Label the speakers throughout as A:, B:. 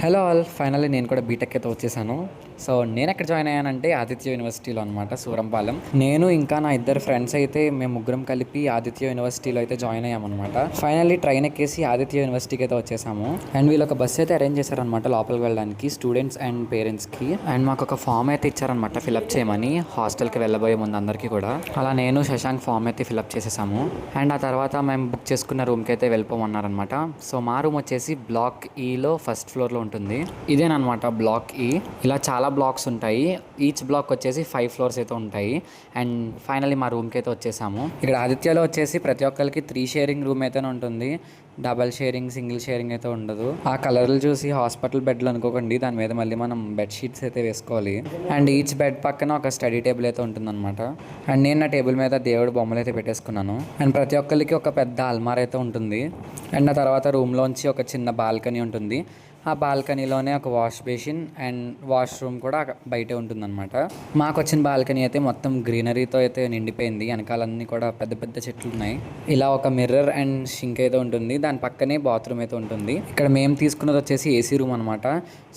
A: Hello all, finally నేను కూడా BTech అయితే వచ్చేసాను. సో నేను ఎక్కడ జాయిన్ అయ్యానంటే ఆదిత్య యూనివర్సిటీలో అనమాట, సూరంపాలెం. నేను ఇంకా నా ఇద్దరు ఫ్రెండ్స్ అయితే మేము ముగ్గురం కలిపి ఆదిత్య యూనివర్సిటీలో అయితే జాయిన్ అయ్యామన్నమాట. ఫైనల్లీ ట్రైన్ ఎక్కేసి ఆదిత్య యూనివర్సిటీకి అయితే వచ్చేసాము. అండ్ వీళ్ళు ఒక బస్సు అయితే అరేంజ్ చేశారనమాట లోపలికి వెళ్ళడానికి స్టూడెంట్స్ అండ్ పేరెంట్స్కి. అండ్ మాకు ఒక ఫామ్ అయితే ఇచ్చారనమాట ఫిలప్ చేయమని, హాస్టల్కి వెళ్ళబోయే ముందు అందరికీ కూడా. అలా నేను శశాంక్ ఫామ్ అయితే ఫిలప్ చేసేసాము. అండ్ ఆ తర్వాత మేము బుక్ చేసుకున్న రూమ్కి అయితే వెళ్ళిపోమన్నారనమాట. సో మా రూమ్ వచ్చేసి బ్లాక్ ఈలో ఫస్ట్ ఫ్లోర్లో ఉంటుంది. ఇదేనమాట బ్లాక్ ఈ. ఇలా చాలా బ్లాక్స్ ఉంటాయి. ఈచ్ బ్లాక్ వచ్చేసి 5 ఫ్లోర్స్ అయితే ఉంటాయి. అండ్ ఫైనల్లీ మా రూమ్కి అయితే వచ్చేసాము. ఇక్కడ ఆదిత్యలో వచ్చేసి ప్రతి ఒక్కరికి 3 షేరింగ్ రూమ్ అయితేనే ఉంటుంది. డబల్ షేరింగ్, సింగిల్ షేరింగ్ అయితే ఉండదు. ఆ కలర్లు చూసి హాస్పిటల్ బెడ్లు అనుకోకండి, దాని మీద మళ్ళీ మనం బెడ్షీట్స్ అయితే వేసుకోవాలి. అండ్ ఈచ్ బెడ్ పక్కన ఒక స్టడీ టేబుల్ అయితే ఉంటుందన్నమాట. అండ్ నేను నా టేబుల్ మీద దేవుడు బొమ్మలు అయితే పెట్టేసుకున్నాను. అండ్ ప్రతి ఒక్కరికి ఒక పెద్ద అల్మార్ అయితే ఉంటుంది. అండ్ ఆ తర్వాత రూమ్లోంచి ఒక చిన్న బాల్కనీ ఉంటుంది. ఆ బాల్కనీలోనే ఒక వాష్ బేసిన్ అండ్ వాష్రూమ్ కూడా బయటే ఉంటుందన్నమాట. మాకు వచ్చిన బాల్కనీ అయితే మొత్తం గ్రీనరీతో అయితే నిండిపోయింది. వెనకాలన్నీ కూడా పెద్ద పెద్ద చెట్లు ఉన్నాయి. ఇలా ఒక మిర్రర్ అండ్ షింక్ అయితే ఉంటుంది. దాని పక్కనే బాత్రూమ్ అయితే ఉంటుంది. ఇక్కడ మేము తీసుకున్నది వచ్చేసి ఏసీ రూమ్ అనమాట.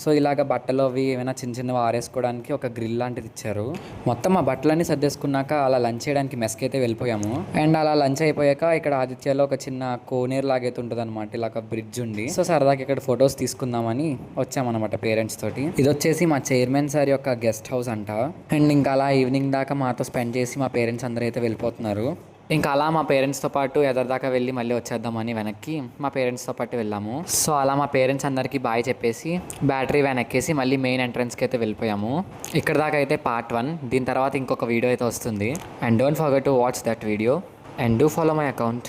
A: సో ఇలాగ బట్టలు అవి ఏమైనా చిన్న చిన్నవి ఆరేసుకోవడానికి ఒక గ్రిల్ లాంటిది ఇచ్చారు. మొత్తం ఆ బట్టలన్నీ సర్దేసుకున్నాక అలా లంచ్ చేయడానికి మెస్కి అయితే వెళ్ళిపోయాము. అండ్ అలా లంచ్ అయిపోయాక ఇక్కడ ఆదిత్యలో ఒక చిన్న కోనేరు లాగైతే ఉంటుంది అనమాట. ఇలా ఒక బ్రిడ్జ్ ఉంది. సో సరదాగా ఇక్కడ ఫొటోస్ తీసుకుందామని వచ్చామన్నమాట పేరెంట్స్ తోటి. ఇది వచ్చేసి మా చైర్మన్ సార్ యొక్క గెస్ట్ హౌస్ అంట. అండ్ ఇంకా అలా ఈవినింగ్ దాకా మాతో స్పెండ్ చేసి మా పేరెంట్స్ అందరూ అయితే వెళ్ళిపోతున్నారు. ఇంకా అలా మా పేరెంట్స్తో పాటు ఎదరిదాకా వెళ్ళి మళ్ళీ వచ్చేద్దామని వెనక్కి మా పేరెంట్స్తో పాటు వెళ్ళాము. సో అలా మా పేరెంట్స్ అందరికీ బాయ్ చెప్పేసి బ్యాటరీ వ్యాన్ ఎక్కేసి మళ్ళీ మెయిన్ ఎంట్రన్స్కి అయితే వెళ్ళిపోయాము. ఇక్కడ దాకా అయితే పార్ట్ 1. దీని తర్వాత ఇంకొక వీడియో అయితే వస్తుంది. And don't forget to watch that video and do follow my account.